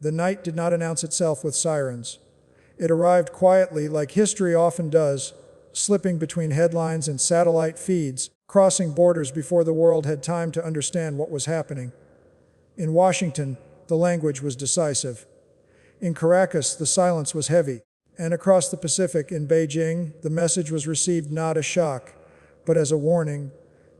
The night did not announce itself with sirens. It arrived quietly, like history often does, slipping between headlines and satellite feeds, crossing borders before the world had time to understand what was happening. In Washington, the language was decisive. In Caracas, the silence was heavy. And across the Pacific, in Beijing, the message was received not as shock, but as a warning.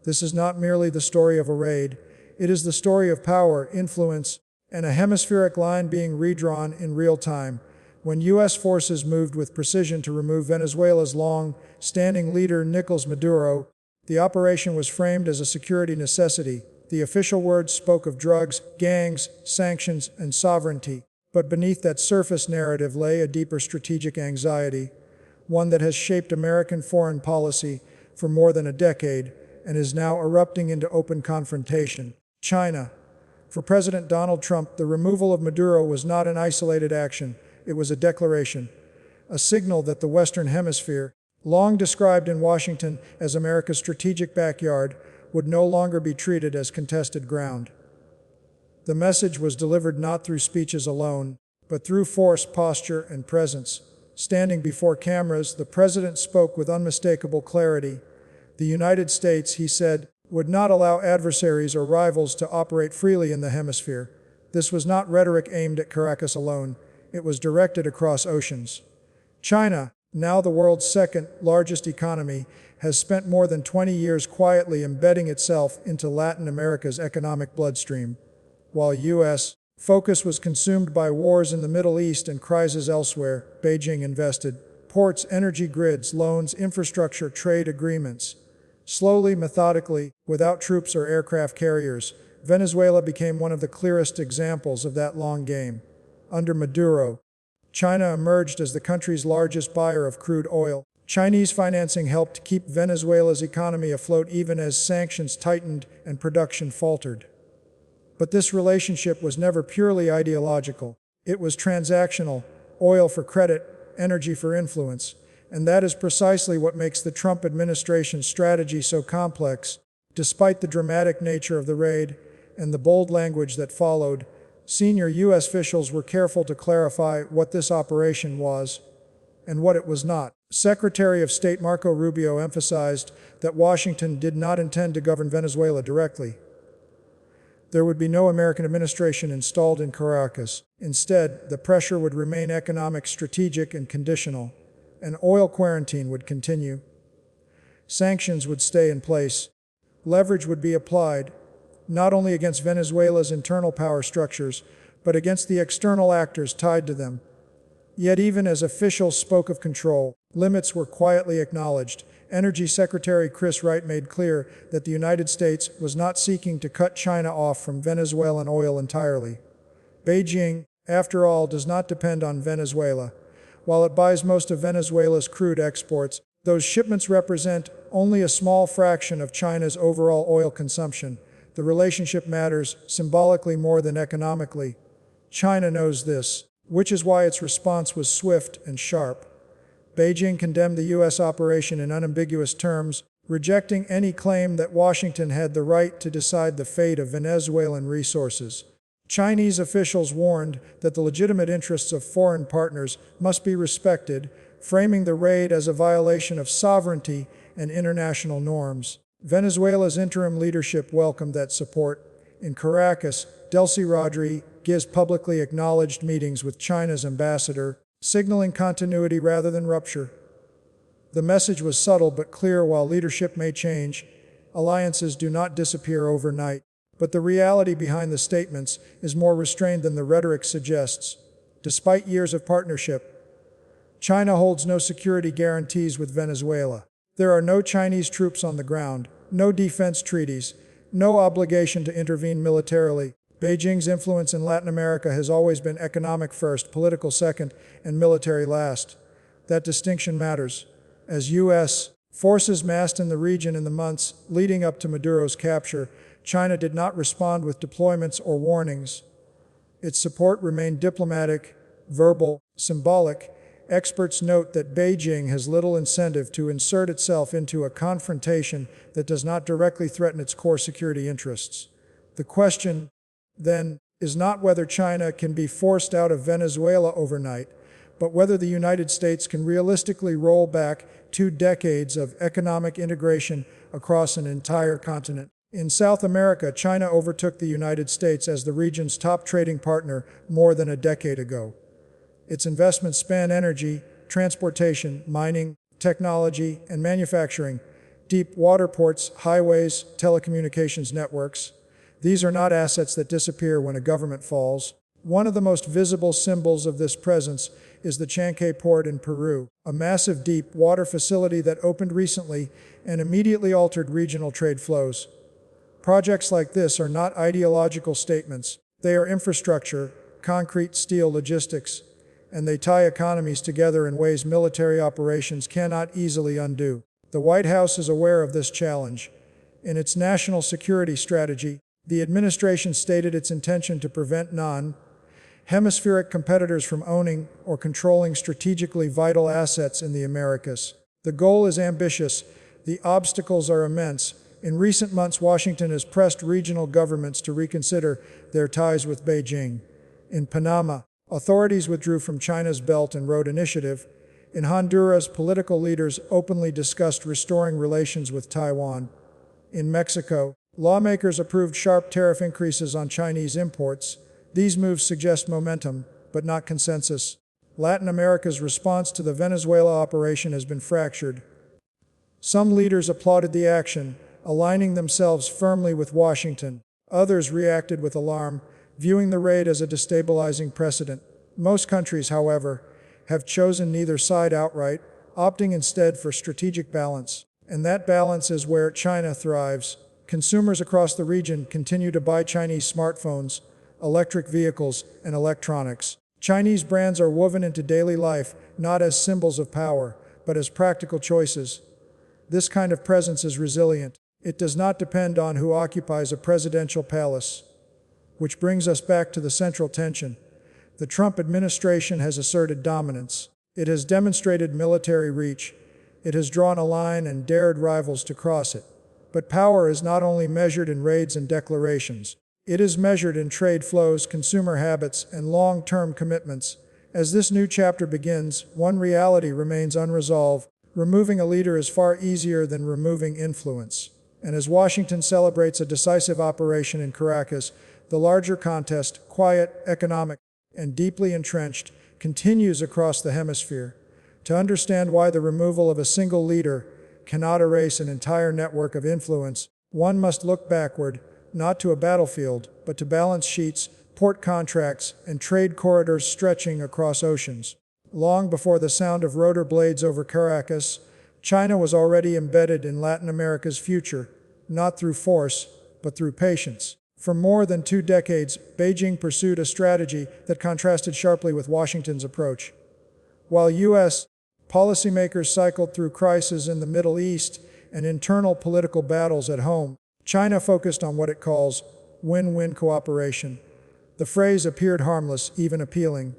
This is not merely the story of a raid. It is the story of power, influence, and a hemispheric line being redrawn in real time. When U.S. forces moved with precision to remove Venezuela's long-standing leader Nicolás Maduro, the operation was framed as a security necessity. The official words spoke of drugs, gangs, sanctions, and sovereignty. But beneath that surface narrative lay a deeper strategic anxiety, one that has shaped American foreign policy for more than a decade and is now erupting into open confrontation. China. For President Donald Trump, the removal of Maduro was not an isolated action. It was a declaration, a signal that the Western Hemisphere, long described in Washington as America's strategic backyard, would no longer be treated as contested ground. The message was delivered not through speeches alone, but through force, posture, and presence. Standing before cameras, the president spoke with unmistakable clarity. The United States, he said, would not allow adversaries or rivals to operate freely in the hemisphere. This was not rhetoric aimed at Caracas alone. It was directed across oceans. China, now the world's second largest economy, has spent more than 20 years quietly embedding itself into Latin America's economic bloodstream. While U.S. focus was consumed by wars in the Middle East and crises elsewhere, Beijing invested. Ports, energy grids, loans, infrastructure, trade agreements. Slowly, methodically, without troops or aircraft carriers, Venezuela became one of the clearest examples of that long game. Under Maduro, China emerged as the country's largest buyer of crude oil. Chinese financing helped keep Venezuela's economy afloat even as sanctions tightened and production faltered. But this relationship was never purely ideological. It was transactional, oil for credit, energy for influence. And that is precisely what makes the Trump administration's strategy so complex. Despite the dramatic nature of the raid and the bold language that followed, senior U.S. officials were careful to clarify what this operation was and what it was not. Secretary of State Marco Rubio emphasized that Washington did not intend to govern Venezuela directly. There would be no American administration installed in Caracas. Instead, the pressure would remain economic, strategic, and conditional. An oil quarantine would continue. Sanctions would stay in place. Leverage would be applied, not only against Venezuela's internal power structures, but against the external actors tied to them. Yet even as officials spoke of control, limits were quietly acknowledged. Energy Secretary Chris Wright made clear that the United States was not seeking to cut China off from Venezuelan oil entirely. Beijing, after all, does not depend on Venezuela. While it buys most of Venezuela's crude exports, those shipments represent only a small fraction of China's overall oil consumption. The relationship matters symbolically more than economically. China knows this, which is why its response was swift and sharp. Beijing condemned the U.S. operation in unambiguous terms, rejecting any claim that Washington had the right to decide the fate of Venezuelan resources. Chinese officials warned that the legitimate interests of foreign partners must be respected, framing the raid as a violation of sovereignty and international norms. Venezuela's interim leadership welcomed that support. In Caracas, Delcy Rodriguez publicly acknowledged meetings with China's ambassador, signaling continuity rather than rupture. The message was subtle but clear. While leadership may change, alliances do not disappear overnight. But the reality behind the statements is more restrained than the rhetoric suggests. Despite years of partnership, China holds no security guarantees with Venezuela. There are no Chinese troops on the ground, no defense treaties, no obligation to intervene militarily. Beijing's influence in Latin America has always been economic first, political second, and military last. That distinction matters. As U.S. forces massed in the region in the months leading up to Maduro's capture, China did not respond with deployments or warnings. Its support remained diplomatic, verbal, symbolic. Experts note that Beijing has little incentive to insert itself into a confrontation that does not directly threaten its core security interests. The question, then, is not whether China can be forced out of Venezuela overnight, but whether the United States can realistically roll back 2 decades of economic integration across an entire continent. In South America, China overtook the United States as the region's top trading partner more than a decade ago. Its investments span energy, transportation, mining, technology, and manufacturing, deep water ports, highways, telecommunications networks. These are not assets that disappear when a government falls. One of the most visible symbols of this presence is the Chanquay port in Peru, a massive deep water facility that opened recently and immediately altered regional trade flows. Projects like this are not ideological statements. They are infrastructure, concrete steel logistics, and they tie economies together in ways military operations cannot easily undo. The White House is aware of this challenge. In its national security strategy, the administration stated its intention to prevent non-hemispheric competitors from owning or controlling strategically vital assets in the Americas. The goal is ambitious. The obstacles are immense. In recent months, Washington has pressed regional governments to reconsider their ties with Beijing. In Panama, authorities withdrew from China's Belt and Road Initiative. In Honduras, political leaders openly discussed restoring relations with Taiwan. In Mexico, lawmakers approved sharp tariff increases on Chinese imports. These moves suggest momentum, but not consensus. Latin America's response to the Venezuela operation has been fractured. Some leaders applauded the action, aligning themselves firmly with Washington. Others reacted with alarm, viewing the raid as a destabilizing precedent. Most countries, however, have chosen neither side outright, opting instead for strategic balance. And that balance is where China thrives. Consumers across the region continue to buy Chinese smartphones, electric vehicles, and electronics. Chinese brands are woven into daily life, not as symbols of power, but as practical choices. This kind of presence is resilient. It does not depend on who occupies a presidential palace. Which brings us back to the central tension. The Trump administration has asserted dominance. It has demonstrated military reach. It has drawn a line and dared rivals to cross it. But power is not only measured in raids and declarations. It is measured in trade flows, consumer habits, and long-term commitments. As this new chapter begins, one reality remains unresolved. Removing a leader is far easier than removing influence. And as Washington celebrates a decisive operation in Caracas, the larger contest, quiet, economic, and deeply entrenched, continues across the hemisphere. To understand why the removal of a single leader cannot erase an entire network of influence, one must look backward, not to a battlefield, but to balance sheets, port contracts, and trade corridors stretching across oceans. Long before the sound of rotor blades over Caracas, China was already embedded in Latin America's future, not through force, but through patience. For more than 2 decades, Beijing pursued a strategy that contrasted sharply with Washington's approach. While U.S. policymakers cycled through crises in the Middle East and internal political battles at home, China focused on what it calls win-win cooperation. The phrase appeared harmless, even appealing,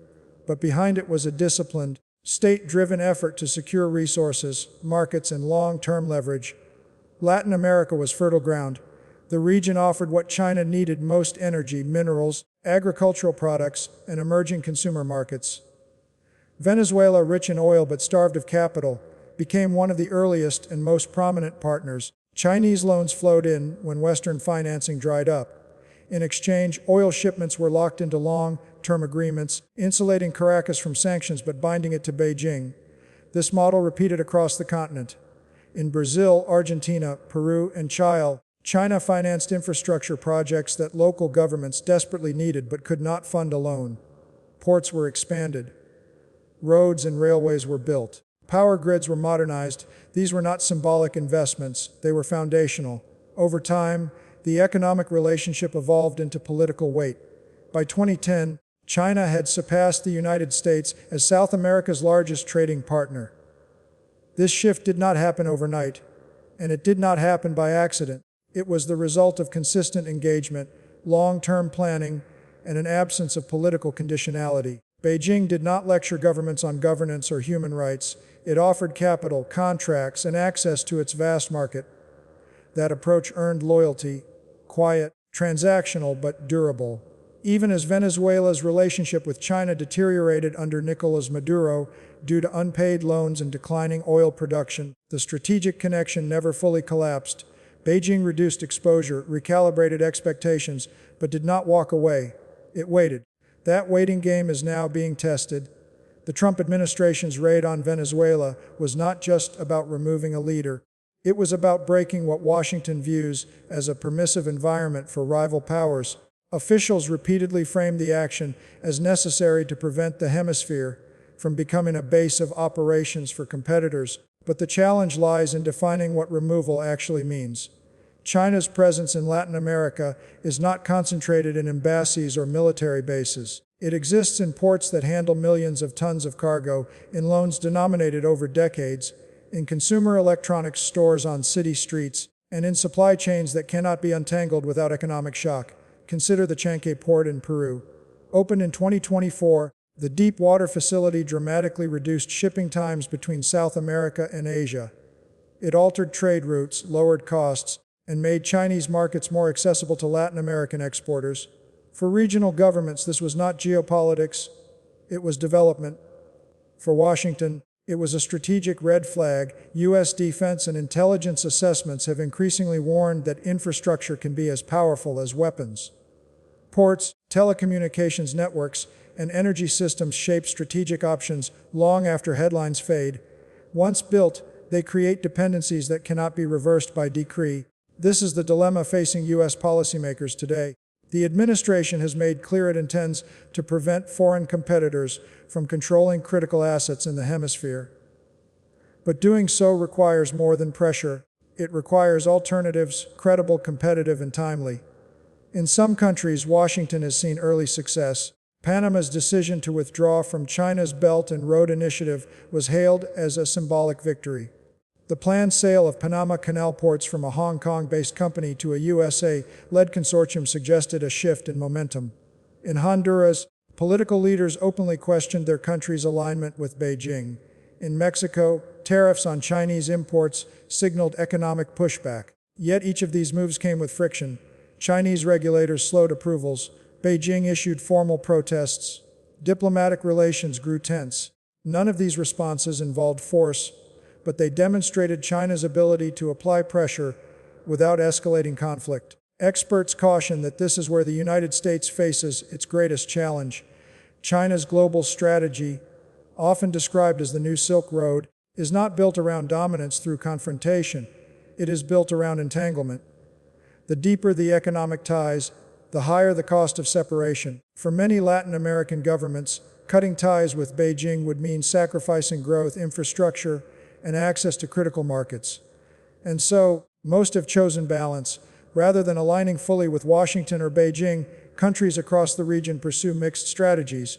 but behind it was a disciplined, state-driven effort to secure resources, markets, and long-term leverage. Latin America was fertile ground. The region offered what China needed most: energy, minerals, agricultural products, and emerging consumer markets. Venezuela, rich in oil but starved of capital, became one of the earliest and most prominent partners. Chinese loans flowed in when Western financing dried up. In exchange, oil shipments were locked into long-term agreements, insulating Caracas from sanctions but binding it to Beijing. This model repeated across the continent. In Brazil, Argentina, Peru, and Chile, China financed infrastructure projects that local governments desperately needed but could not fund alone. Ports were expanded. Roads and railways were built. Power grids were modernized. These were not symbolic investments, they were foundational. Over time, the economic relationship evolved into political weight. By 2010, China had surpassed the United States as South America's largest trading partner. This shift did not happen overnight, and it did not happen by accident. It was the result of consistent engagement, long-term planning, and an absence of political conditionality. Beijing did not lecture governments on governance or human rights. It offered capital, contracts, and access to its vast market. That approach earned loyalty, quiet, transactional, but durable. Even as Venezuela's relationship with China deteriorated under Nicolás Maduro due to unpaid loans and declining oil production, the strategic connection never fully collapsed. Beijing reduced exposure, recalibrated expectations, but did not walk away. It waited. That waiting game is now being tested. The Trump administration's raid on Venezuela was not just about removing a leader. It was about breaking what Washington views as a permissive environment for rival powers. Officials repeatedly framed the action as necessary to prevent the hemisphere from becoming a base of operations for competitors. But the challenge lies in defining what removal actually means. China's presence in Latin America is not concentrated in embassies or military bases. It exists in ports that handle millions of tons of cargo, in loans denominated over decades, in consumer electronics stores on city streets, and in supply chains that cannot be untangled without economic shock. Consider the Chanque port in Peru. Opened in 2024, the deep water facility dramatically reduced shipping times between South America and Asia. It altered trade routes, lowered costs, and made Chinese markets more accessible to Latin American exporters. For regional governments, this was not geopolitics, it was development. For Washington, it was a strategic red flag. U.S. defense and intelligence assessments have increasingly warned that infrastructure can be as powerful as weapons. Ports, telecommunications networks, and energy systems shape strategic options long after headlines fade. Once built, they create dependencies that cannot be reversed by decree. This is the dilemma facing U.S. policymakers today. The administration has made clear it intends to prevent foreign competitors from controlling critical assets in the hemisphere. But doing so requires more than pressure. It requires alternatives, credible, competitive, and timely. In some countries, Washington has seen early success. Panama's decision to withdraw from China's Belt and Road Initiative was hailed as a symbolic victory. The planned sale of Panama Canal ports from a Hong Kong-based company to a USA-led consortium suggested a shift in momentum. In Honduras, political leaders openly questioned their country's alignment with Beijing. In Mexico, tariffs on Chinese imports signaled economic pushback. Yet each of these moves came with friction. Chinese regulators slowed approvals. Beijing issued formal protests. Diplomatic relations grew tense. None of these responses involved force, but they demonstrated China's ability to apply pressure without escalating conflict. Experts caution that this is where the United States faces its greatest challenge. China's global strategy, often described as the New Silk Road, is not built around dominance through confrontation. It is built around entanglement. The deeper the economic ties, the higher the cost of separation. For many Latin American governments, cutting ties with Beijing would mean sacrificing growth, infrastructure, and access to critical markets. And so, most have chosen balance. Rather than aligning fully with Washington or Beijing, countries across the region pursue mixed strategies.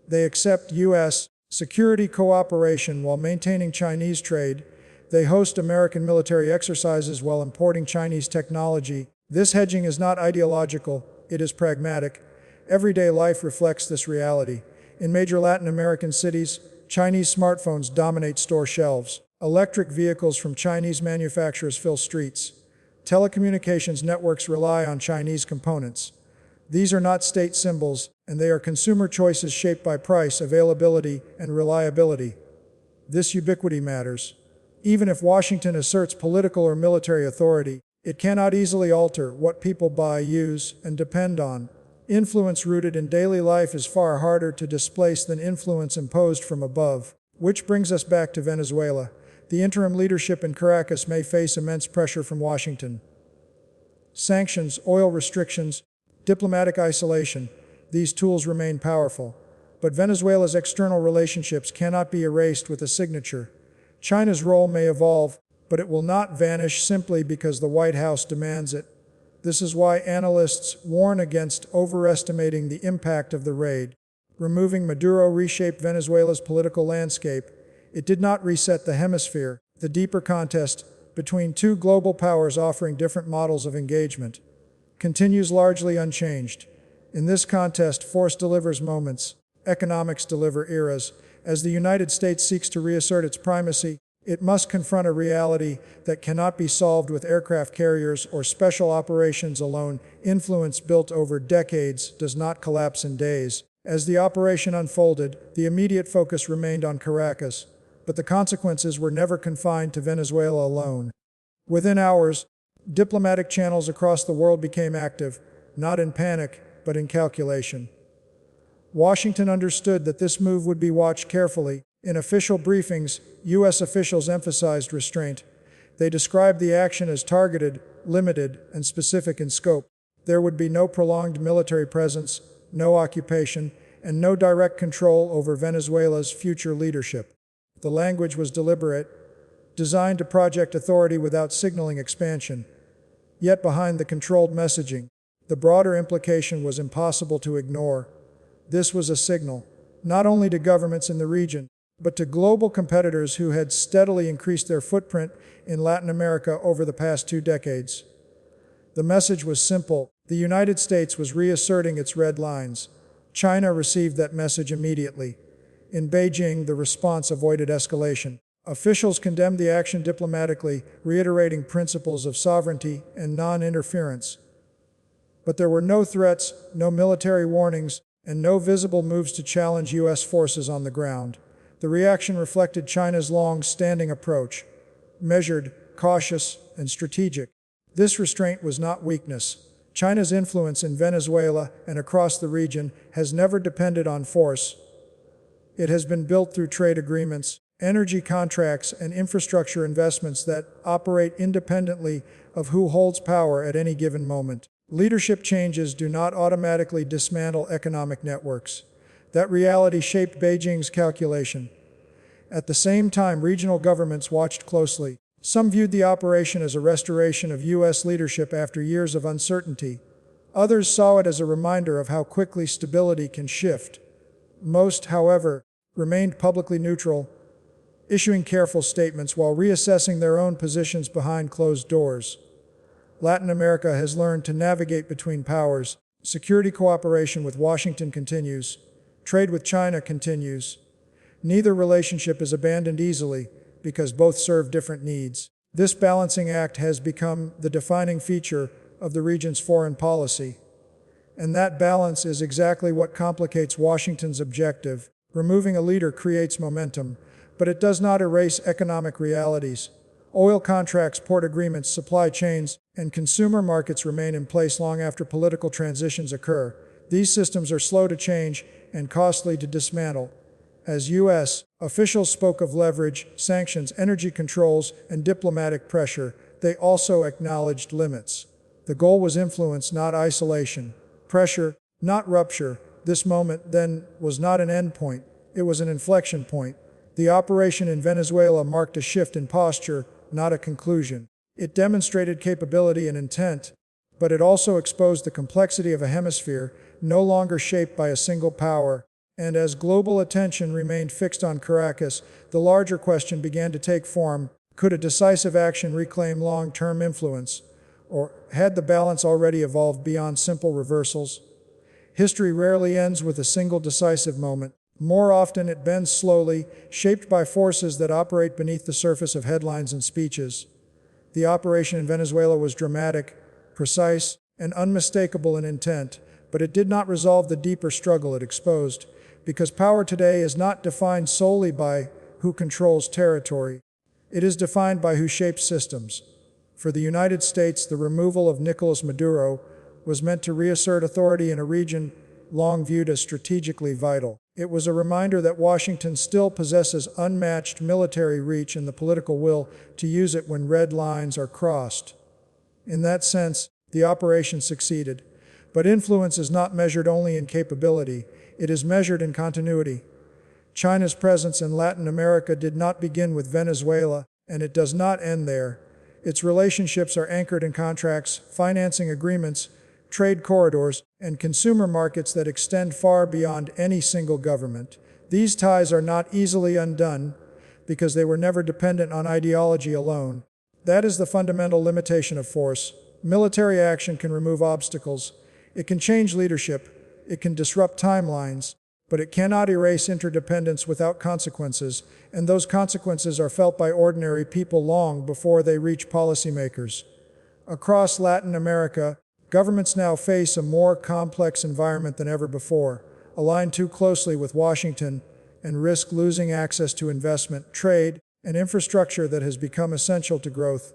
They accept U.S. security cooperation while maintaining Chinese trade. They host American military exercises while importing Chinese technology. This hedging is not ideological, it is pragmatic. Everyday life reflects this reality. In major Latin American cities, Chinese smartphones dominate store shelves. Electric vehicles from Chinese manufacturers fill streets. Telecommunications networks rely on Chinese components. These are not state symbols, and they are consumer choices shaped by price, availability, and reliability. This ubiquity matters. Even if Washington asserts political or military authority, it cannot easily alter what people buy, use, and depend on. Influence rooted in daily life is far harder to displace than influence imposed from above. Which brings us back to Venezuela. The interim leadership in Caracas may face immense pressure from Washington. Sanctions, oil restrictions, diplomatic isolation, these tools remain powerful. But Venezuela's external relationships cannot be erased with a signature. China's role may evolve, but it will not vanish simply because the White House demands it. This is why analysts warn against overestimating the impact of the raid. Removing Maduro reshaped Venezuela's political landscape. It did not reset the hemisphere, the deeper contest between two global powers offering different models of engagement continues largely unchanged. In this contest, force delivers moments, economics deliver eras. As the United States seeks to reassert its primacy, It must confront a reality that cannot be solved with aircraft carriers or special operations alone. Influence built over decades does not collapse in days. As the operation unfolded, the immediate focus remained on Caracas, but the consequences were never confined to Venezuela alone. Within hours, diplomatic channels across the world became active, not in panic, but in calculation. Washington understood that this move would be watched carefully. In official briefings, U.S. officials emphasized restraint. They described the action as targeted, limited, and specific in scope. There would be no prolonged military presence, no occupation, and no direct control over Venezuela's future leadership. The language was deliberate, designed to project authority without signaling expansion. Yet behind the controlled messaging, the broader implication was impossible to ignore. This was a signal, not only to governments in the region, but to global competitors who had steadily increased their footprint in Latin America over the past 2 decades. The message was simple. The United States was reasserting its red lines. China received that message immediately. In Beijing, the response avoided escalation. Officials condemned the action diplomatically, reiterating principles of sovereignty and non-interference. But there were no threats, no military warnings, and no visible moves to challenge U.S. forces on the ground. The reaction reflected China's long-standing approach, measured, cautious, and strategic. This restraint was not weakness. China's influence in Venezuela and across the region has never depended on force. It has been built through trade agreements, energy contracts, and infrastructure investments that operate independently of who holds power at any given moment. Leadership changes do not automatically dismantle economic networks. That reality shaped Beijing's calculation. At the same time, regional governments watched closely. Some viewed the operation as a restoration of U.S. leadership after years of uncertainty. Others saw it as a reminder of how quickly stability can shift. Most, however, remained publicly neutral, issuing careful statements while reassessing their own positions behind closed doors. Latin America has learned to navigate between powers. Security cooperation with Washington continues. Trade with China continues. Neither relationship is abandoned easily, because both serve different needs. This balancing act has become the defining feature of the region's foreign policy. And that balance is exactly what complicates Washington's objective. Removing a leader creates momentum, but it does not erase economic realities. Oil contracts, port agreements, supply chains, and consumer markets remain in place long after political transitions occur. These systems are slow to change and costly to dismantle. As U.S. officials spoke of leverage, sanctions, energy controls, and diplomatic pressure, they also acknowledged limits. The goal was influence, not isolation. Pressure, not rupture. This moment, then, was not an endpoint. It was an inflection point. The operation in Venezuela marked a shift in posture, not a conclusion. It demonstrated capability and intent, but it also exposed the complexity of a hemisphere no longer shaped by a single power. And as global attention remained fixed on Caracas, the larger question began to take form. Could a decisive action reclaim long-term influence? Or had the balance already evolved beyond simple reversals? History rarely ends with a single decisive moment. More often it bends slowly, shaped by forces that operate beneath the surface of headlines and speeches. The operation in Venezuela was dramatic, precise, and unmistakable in intent, but it did not resolve the deeper struggle it exposed, because power today is not defined solely by who controls territory. It is defined by who shapes systems. For the United States, the removal of Nicolás Maduro was meant to reassert authority in a region long viewed as strategically vital. It was a reminder that Washington still possesses unmatched military reach and the political will to use it when red lines are crossed. In that sense, the operation succeeded. But influence is not measured only in capability, it is measured in continuity. China's presence in Latin America did not begin with Venezuela, and it does not end there. Its relationships are anchored in contracts, financing agreements, trade corridors, and consumer markets that extend far beyond any single government. These ties are not easily undone because they were never dependent on ideology alone. That is the fundamental limitation of force. Military action can remove obstacles. It can change leadership. It can disrupt timelines. but it cannot erase interdependence without consequences, and those consequences are felt by ordinary people long before they reach policymakers. Across Latin America, governments now face a more complex environment than ever before, aligned too closely with Washington, and risk losing access to investment, trade, and infrastructure that has become essential to growth,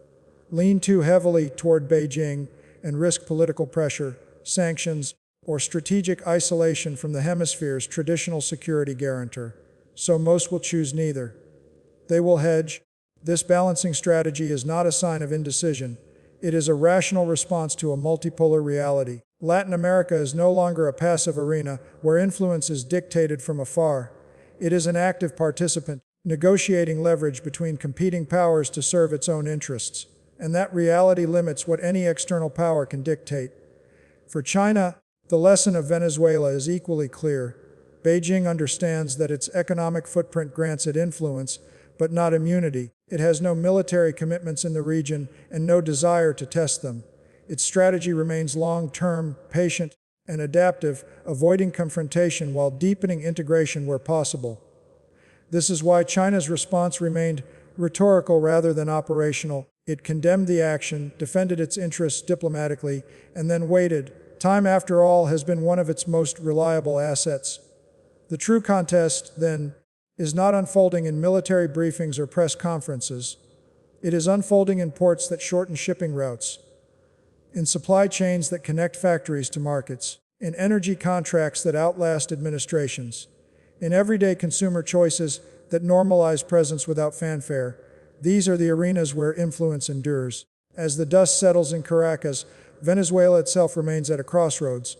lean too heavily toward Beijing, and risk political pressure, sanctions, or strategic isolation from the hemisphere's traditional security guarantor. So most will choose neither. They will hedge. This balancing strategy is not a sign of indecision. It is a rational response to a multipolar reality. Latin America is no longer a passive arena where influence is dictated from afar. It is an active participant, negotiating leverage between competing powers to serve its own interests. And that reality limits what any external power can dictate. For China, the lesson of Venezuela is equally clear. Beijing understands that its economic footprint grants it influence, but not immunity. It has no military commitments in the region and no desire to test them. Its strategy remains long-term, patient, and adaptive, avoiding confrontation while deepening integration where possible. This is why China's response remained rhetorical rather than operational. It condemned the action, defended its interests diplomatically, and then waited. Time, after all, has been one of its most reliable assets. The true contest, then, is not unfolding in military briefings or press conferences. It is unfolding in ports that shorten shipping routes, in supply chains that connect factories to markets, in energy contracts that outlast administrations, in everyday consumer choices that normalize presence without fanfare. These are the arenas where influence endures. As the dust settles in Caracas, Venezuela itself remains at a crossroads.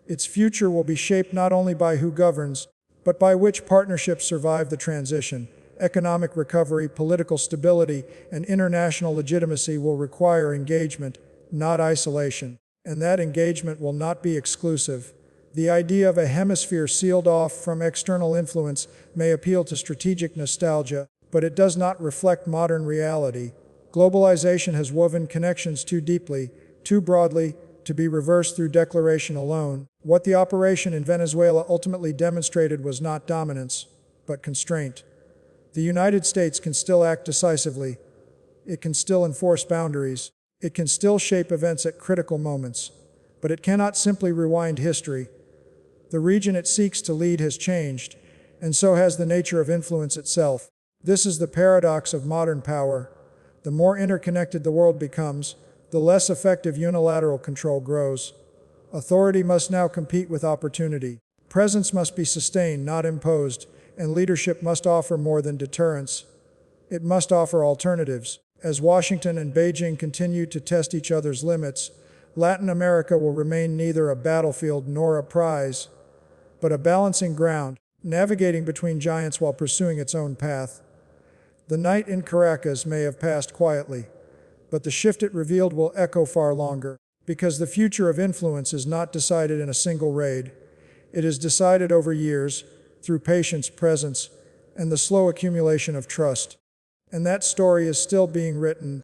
Its future will be shaped not only by who governs, but by which partnerships survive the transition. Economic recovery, political stability, and international legitimacy will require engagement, not isolation. And that engagement will not be exclusive. The idea of a hemisphere sealed off from external influence may appeal to strategic nostalgia, but it does not reflect modern reality. Globalization has woven connections too deeply, too broadly, to be reversed through declaration alone. What the operation in Venezuela ultimately demonstrated was not dominance, but constraint. The United States can still act decisively. It can still enforce boundaries. It can still shape events at critical moments. But it cannot simply rewind history. The region it seeks to lead has changed, and so has the nature of influence itself. This is the paradox of modern power. The more interconnected the world becomes, the less effective unilateral control grows. Authority must now compete with opportunity. Presence must be sustained, not imposed, and leadership must offer more than deterrence. It must offer alternatives. As Washington and Beijing continue to test each other's limits, Latin America will remain neither a battlefield nor a prize, but a balancing ground, navigating between giants while pursuing its own path. The night in Caracas may have passed quietly, but the shift it revealed will echo far longer, because the future of influence is not decided in a single raid. It is decided over years, through patience, presence, and the slow accumulation of trust. And that story is still being written.